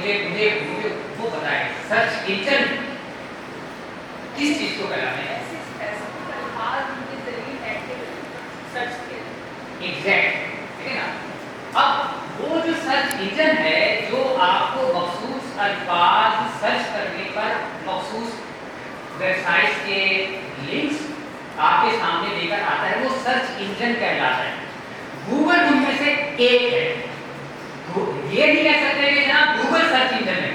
मुझे मुझे मुझे वो बताएं, सर्च इंजन किस चीज को कहलाते हैं? एग्जैक्ट, ठीक है ना। अब वो जो सर्च इंजन है जो आपको मखसूस अल्फाज सर्च करने पर मखसूस वेबसाइट के लिंक्स आपके सामने लेकर आता है, वो सर्च इंजन कहलाता है। गूगल उनमें से एक है। ये नहीं कह सकते कि जनाब गूगल सर्च इंजन है,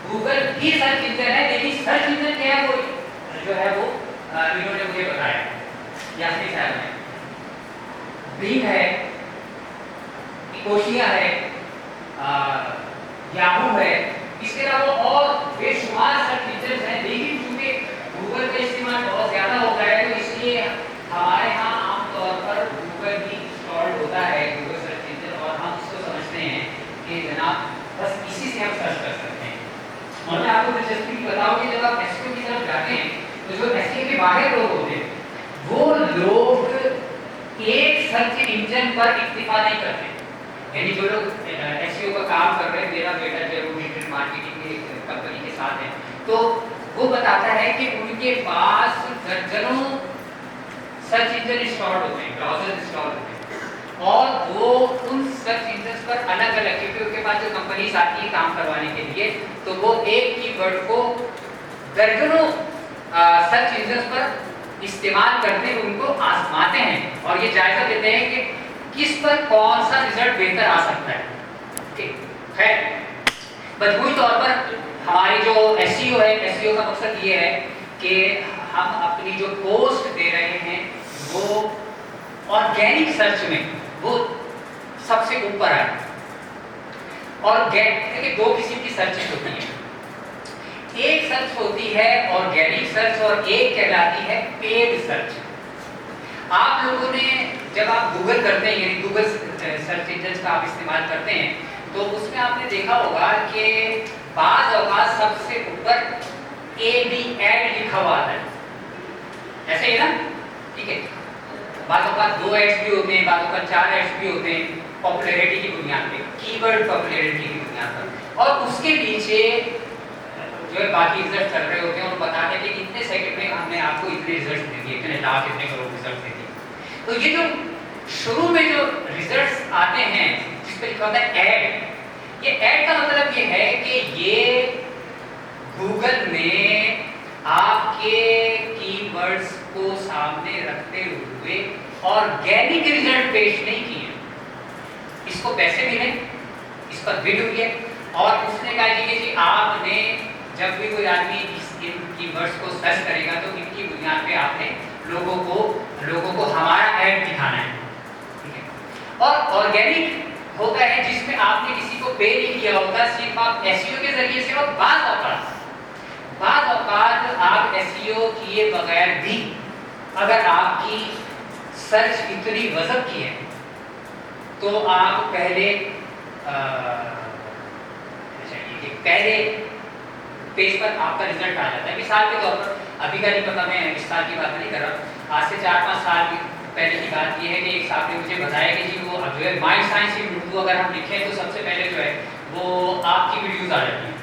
गूगल भी सर्च इंजन है, लेकिन सर्च इंजन क्या है वो जो है वो इन्होंने मुझे बताया, यास्मीन साहब ने। बिंग है, इकोशिया है, याहू है, इसके अलावा और बेशुमार सर्च इंजन हैं, लेकिन चूंकि गूगल का इस्तेमाल बहुत ज़्यादा होता है तो इसलिए हमारे यहाँ आमतौर पर गूगल ही इंस्टॉल्ड होता है, गूगल सर्च इंजन, और हम इसको समझते हैं कि जनाब बस इसी से हम सर्च कर सकते हैं। और मैं आपको दिलचस्पी बताऊँ कि जब आप एसईओ की तरफ जाते हैं तो जो एसईओ के बाहर लोग होते हैं वो लोग एक सर्च इंजन पर इक्तिफा नहीं करते। यानी जो लोग एसईओ का काम कर रहे हैं, मेरा बेटा जरूर डिजिटल मार्केटिंग की कंपनी के साथ है, तो वो बताता है कि उनके पास दर्जनों सर्च इंजन इंस्टॉल होते हैं, ब्राउजर इंस्टॉल होते हैं, और वो उन सर्च इंजन पर अलग अलग, क्योंकि उनके पास जो कंपनीज आती है काम करवाने के लिए, तो वो एक कीवर्ड को दर्जनों सर्च इंजन पर इस्तेमाल करते हैं, उनको आजमाते हैं और ये जायजा लेते हैं कि किस पर कौन सा रिजल्ट बेहतर आ सकता है। ठीक है, मजमूई तौर पर हमारी जो एसईओ है, एसईओ का मकसद ये है कि हम अपनी जो पोस्ट दे रहे हैं वो ऑर्गेनिक सर्च में वो सबसे ऊपर आए। और देखिए दो किस्म की सर्चेस होती हैं, एक सर्च होती है ऑर्गेनिक सर्च और एक कहलाती है पेड सर्च। आप लोगों ने जब आप गूगल करते हैं, यानी गूगल सर्च इंजन का आप इस्तेमाल करते हैं, तो उसमें आपने देखा होगा कि बाज़ औक़ात सबसे ऊपर AD ऐड लिखा हुआ है, ऐसे ही ना, ठीक है। बाज़ औक़ात 2 एड्स भी होते हैं, बाज़ औक़ात 4 एड्स भी होते हैं, पॉपुलैरिटी की बुनियाद पे, कीवर्ड पॉपुलैरिटी की बुनियाद पर, और उसके नीचे जो है बाकी रिजल्ट चल रहे होते हैं और बताते हैं कि इतने सेकंड में हमने आपको इतने रिजल्ट दे दिए, इतने लाख इतने करोड़ रिजल्ट दे दिए। तो ये जो शुरू में जो रिजल्ट्स आते हैं जिस पे लिखा होता है ऐड, ये ऐड का मतलब ये है कि ये गूगल ने आपके कीवर्ड्स को सामने रखते हुए ऑर्गेनिक रिजल्ट पेश नहीं किए, इसको पैसे मिले, इस पर बिड हुई है, और उसने कहा कि जी आपने जब भी कोई आदमी इन कीवर्ड्स को सर्च करेगा तो इनकी बुनियाद पे आपने लोगों को हमारा ऐड दिखाना है, ठीक है। और ऑर्गेनिक होता है जिसमें आपने किसी को पे नहीं किया होता, सिर्फ आप एसईओ के जरिए से, और बाज़ औक़ात आप एसईओ किए बगैर भी अगर आपकी सर्च इतनी गज़ब की है तो आप पहले पेज पर आपका रिजल्ट आ जाता है। मिसाल के तौर पर, अभी का नहीं पता, मैं इस साल की बात नहीं कर रहा, आज से 4-5 साल पहले की बात ये है कि एक साहब ने मुझे बताया कि जी वो जो है माइंड साइंस इन उर्दू अगर हम लिखें तो सबसे पहले जो है वो आपकी वीडियोस आ जाती हैं।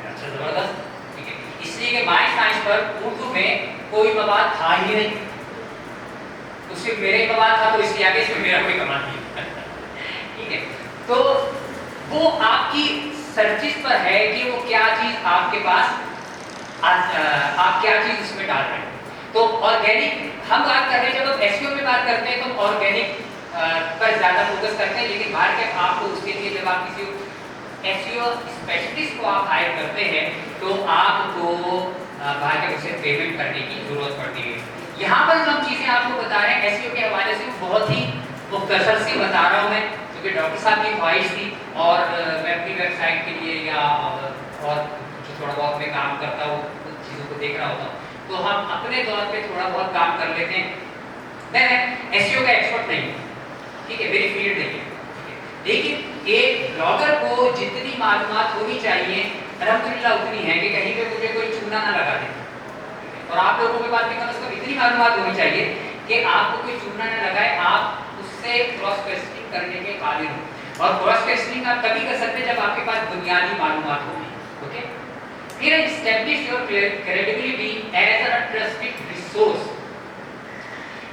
अच्छा, ज़बरदस्त, ठीक है, इसलिए कि माइंड साइंस पर उर्दू में कोई मवाद था ही नहीं, तो सिर्फ मेरे ही मवाद था, तो इसलिए आगे इसमें मेरा कोई कमाल नहीं, ठीक है। तो वो आपकी सर्चिस पर है कि वो क्या चीज़ आपके पास, आप क्या चीज़ उसमें डाल रहे हैं। तो ऑर्गेनिक हम बात कर रहे हैं, जब हम एसईओ में बात करते हैं तो ऑर्गेनिक पर ज़्यादा फोकस करते हैं, लेकिन बाहर के आपको उसके लिए जब आप किसी एसईओ स्पेशलिस्ट को आप हायर करते हैं तो आपको बाहर के उसे पेमेंट करने की ज़रूरत पड़ती है। यहाँ पर जो हम चीज़ें आपको बता रहे हैं एसईओ के हवाले से बहुत ही मुख्तसर सी बता रहा हूँ मैं, क्योंकि डॉक्टर साहब की ख्वाहिश थी और मैं अपनी वेबसाइट के लिए या और जो थोड़ा बहुत मैं काम करता हूँ उन चीज़ों को देख रहा होता हूँ, तो हम अपने तौर पे थोड़ा बहुत काम कर लेते हैं। मैं एसईओ का एक्सपर्ट नहीं हूँ, ठीक है, मेरी फील्ड नहीं है, लेकिन एक ब्लॉगर को जितनी मालूमात होनी चाहिए अल्हम्दुलिल्लाह उतनी है कि कहीं पे मुझे कोई चूना ना लगा दे, और आप लोगों के पास भी कम से कम इतनी मालूमात होनी चाहिए कि आपको कोई चूना ना लगाए, आप उससे क्रॉस क्वेश्चनिंग करने के काबिल हो। और क्रॉस टेस्टिंग आप तभी कर सकते हैं जब आपके पास बुनियादी मालूमात होगी, ओके। फिर establish your credibility as a trusted resource.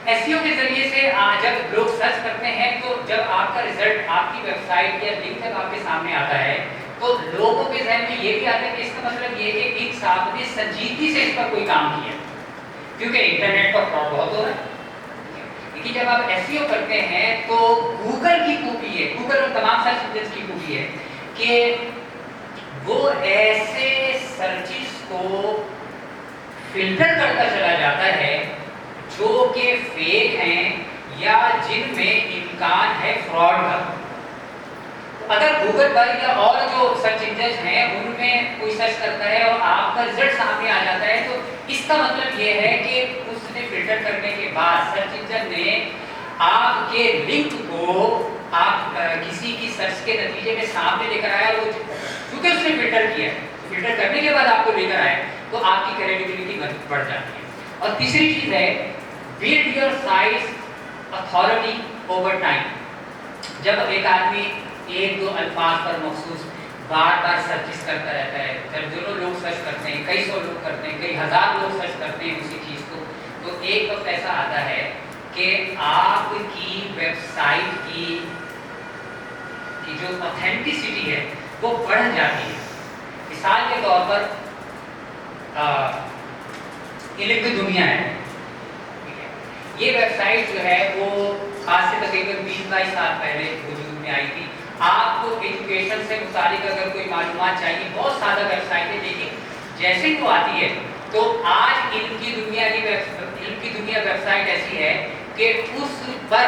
SEO के जरिए से जब लोग सर्च करते हैं तो जब आपका रिजल्ट आपकी वेबसाइट या लिंक तक आपके सामने आता है तो लोगों के जहन में ये भी आता है कि इसका मतलब ये है कि एक साहब ने संजीदगी से इस पर कोई काम किया, क्योंकि इंटरनेट पर फ्रॉड बहुत हो रहा है। लेकिन जब आप एसईओ करते हैं तो गूगल की खूबी है, गूगल और तमाम सर्च इंजन की खूबी है कि वो ऐसे सर्चेस को फिल्टर करता चला जाता है जो कि फेक हैं या जिनमें इम्कान है फ्रॉड का। अगर गूगल पर या और जो सर्च इंजन हैं उनमें कोई सर्च करता है और आपका रिजल्ट सामने आ जाता है तो इसका मतलब ये है कि उसने फिल्टर करने के बाद सर्च इंजन ने आपके लिंक को आप किसी की सर्च के नतीजे में सामने लेकर आया, वो क्योंकि उसने फिल्टर किया, फिल्टर करने के बाद आपको लेकर आया तो आपकी क्रेडिबिलिटी बढ़ जाती है। और तीसरी चीज है build your site authority over time. जब एक आदमी एक दो अल्फाज पर मखसूस बार बार सर्चिस करता रहता है, दर्जनों लोग सर्च करते हैं, कई सौ लोग करते हैं, कई हजार लोग सर्च करते हैं उसी चीज को, तो एक वक्त ऐसा आता है कि आपकी वेबसाइट की जो ऑथेंटिसिटी है वो बढ़ जाती है। मिसाल के तौर पर इल्म की दुनिया है, ये वेबसाइट जो है वो आज से तकरीबन 20-22 साल पहले वजूद में आई थी। आपको एजुकेशन से मुतालिक अगर कोई मालूमात चाहिए, बहुत सादा वेबसाइट है, लेकिन जैसे वो आती है तो आज इल्म की दुनिया वेबसाइट ऐसी है कि उस पर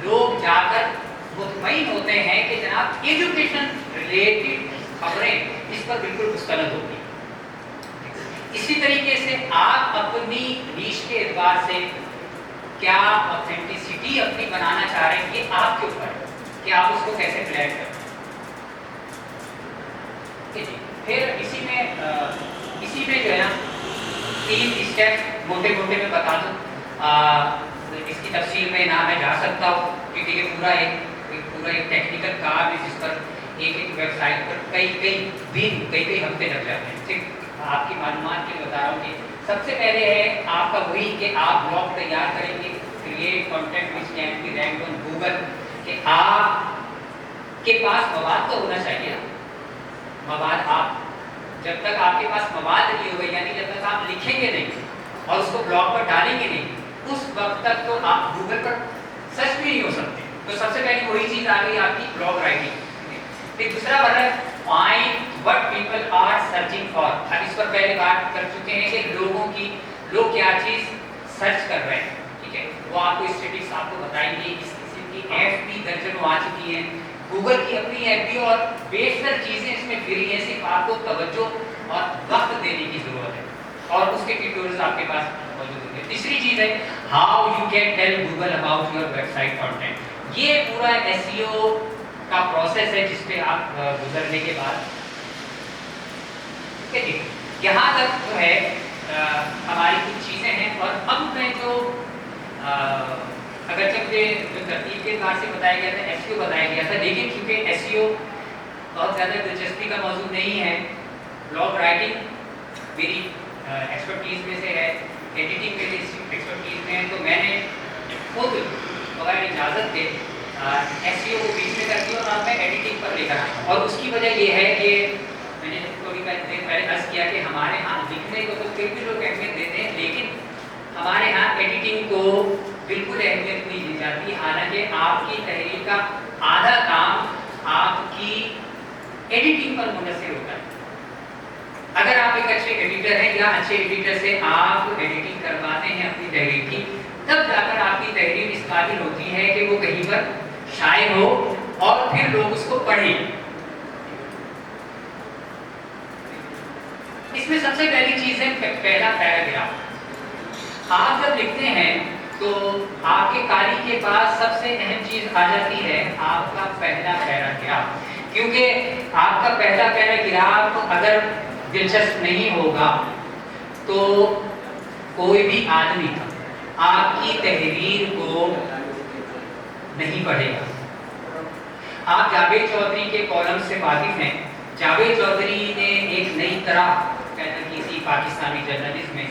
लोग जाकर मुतमईन होते हैं कि जनाब एजुकेशन रिलेटेड खबरें इस पर बिल्कुल मुस्तनद होगी। इसी तरीके से आप अपनी नीश के एतबार से क्या ऑथेंटिसिटी अपनी बनाना चाह रहे हैं, ये आपके ऊपर है कि आप उसको कैसे प्लान करते हैं। फिर इसी में जो है ना 3 स्टेप मोटे मोटे में बता दूं। इसकी तफसील में ना मैं जा सकता हूँ क्योंकि ये पूरा एक टेक्निकल काम है जिस पर एक वेबसाइट पर कई दिन कई हफ्ते लग जाते हैं। सिर्फ आपकी मालूमात के लिए बता रहा हूँ कि सबसे पहले है आपका वही कि आप ब्लॉग तैयार करेंगे, create content which can be ranked on Google, कि आपके पास मवाद तो होना चाहिए ना। मवाद आप जब तक आपके पास मवाद नहीं होगा, यानी जब तक आप लिखेंगे नहीं और उसको ब्लॉग पर डालेंगे नहीं, उस वक्त तक तो आप गूगल पर सर्च भी नहीं हो सकते। तो सबसे पहले वही चीज आ गई आपकी ब्लॉग राइटिंग। फिर दूसरा वर्ग है find what people are searching for. हम इस पर पहले बात कर चुके हैं कि लोग क्या चीज सर्च कर रहे हैं, ठीक है। वो आपको स्टैटिस्टिक्स आपको बताएंगे, इसकी ऐप भी दर्जनों आ चुकी हैं, गूगल की अपनी ऐप भी, और बेशतर चीजें इसमें फ्री हैं, सिर्फ आपको तवज्जो और वक्त देने की जरूरत है, और उसके ट्यूटोरियल्स आपके पास मौजूद होंगे। तीसरी चीज है how you can tell Google about your website content. ये पूरा एसईओ का प्रोसेस है जिसपे आप गुजरने के बाद, ठीक है। यहाँ तक जो है हमारी कुछ चीजें हैं, और अब मैं जो अगर जब मुझे जो तरतीब के बारे से बताया गया था, एसईओ बताया गया था, लेकिन क्योंकि एसईओ बहुत ज़्यादा दिलचस्पी का मौजूद नहीं है, ब्लॉग राइटिंग मेरी एक्सपर्टीज में से है, एडिटिंग मेरी एक्सपर्टीज में है, तो मैंने खुद बगैर इजाज़त के एसईओ को बीच में कर दिया और अब मैं एडिटिंग पर लेकर आया। और उसकी वजह ये है कि मैंने थोड़ी पहले अर्ज़ किया कि हमारे यहाँ लिखने को तो फिर भी लोग अहमियत देते हैं, लेकिन हमारे यहाँ एडिटिंग को बिल्कुल अहमियत नहीं दी जाती। हालांकि आपकी तहरीर का आधा काम आपकी एडिटिंग पर मुनहसर होता है। अगर आप एक अच्छे एडिटर हैं या अच्छे एडिटर से आप एडिटिंग करवाते हैं अपनी तहरीर की, तब जाकर आपकी तहरीर इस काबिल होती है कि वो कहीं पर शाये हो और फिर लोग उसको पढ़ें। इसमें सबसे पहली चीज है पहला पैराग्राफ। आप जब लिखते हैं तो आपके कारी के पास सबसे अहम चीज आ जाती है आपका पहला पैराग्राफ, क्योंकि आपका पहला पैराग्राफ अगर दिलचस्प नहीं होगा तो कोई भी आदमी आपकी तहरीर को नहीं पढ़ेगा। آپ جاوید چودھری کے کالم سے واقف ہیں. جاوید چودھری نے ایک نئی طرح پیدا کی تھی پاکستانی جرنلزم میں.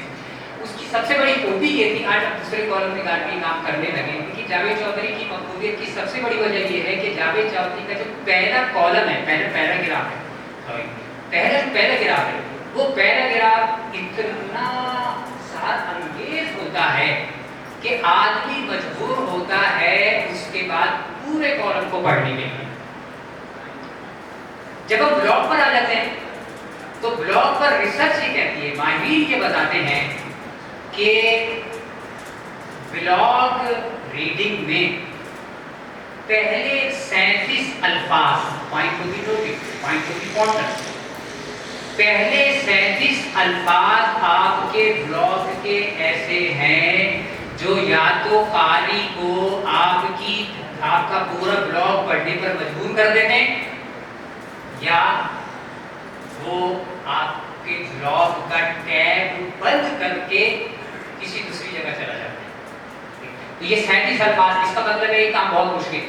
اس کی سب سے بڑی خوبی یہ تھی, آج ہم دوسرے کالم نگار کے کام کرنے لگے کہ جاوید چودھری کی مقبولیت کی سب سے بڑی وجہ یہ ہے کہ جاوید چودھری کا جو پہلا کالم ہے, پہلا پیراگراف ہے, پہلا پیراگراف ہے, وہ پیراگراف اتنا سات انگیز ہوتا ہے کہ آدمی مجبور ہوتا ہے اس کے بعد پورے کالم کو پڑھنے کے لیے. جب ہم بلاگ پر آ جاتے ہیں تو بلاگ پر ریسرچ یہ کہتی ہے, ماہرین یہ بتاتے ہیں کہ بلاگ ریڈنگ میں پہلے 37 الفاظ, point to be noted, point to be pondered, پہلے 37 الفاظ آپ کے بلاگ کے ایسے ہیں جو یا تو قاری کو آپ کا پورا بلاگ پڑھنے پر مجبور کر دیتے ہیں, یا وہ آپ کے بلاگ کا ٹیب بند کر کے کسی دوسری جگہ چلا جاتا ہے. تو یہ 37 الفاظ, اس کا مطلب ہے یہ کام بہت مشکل.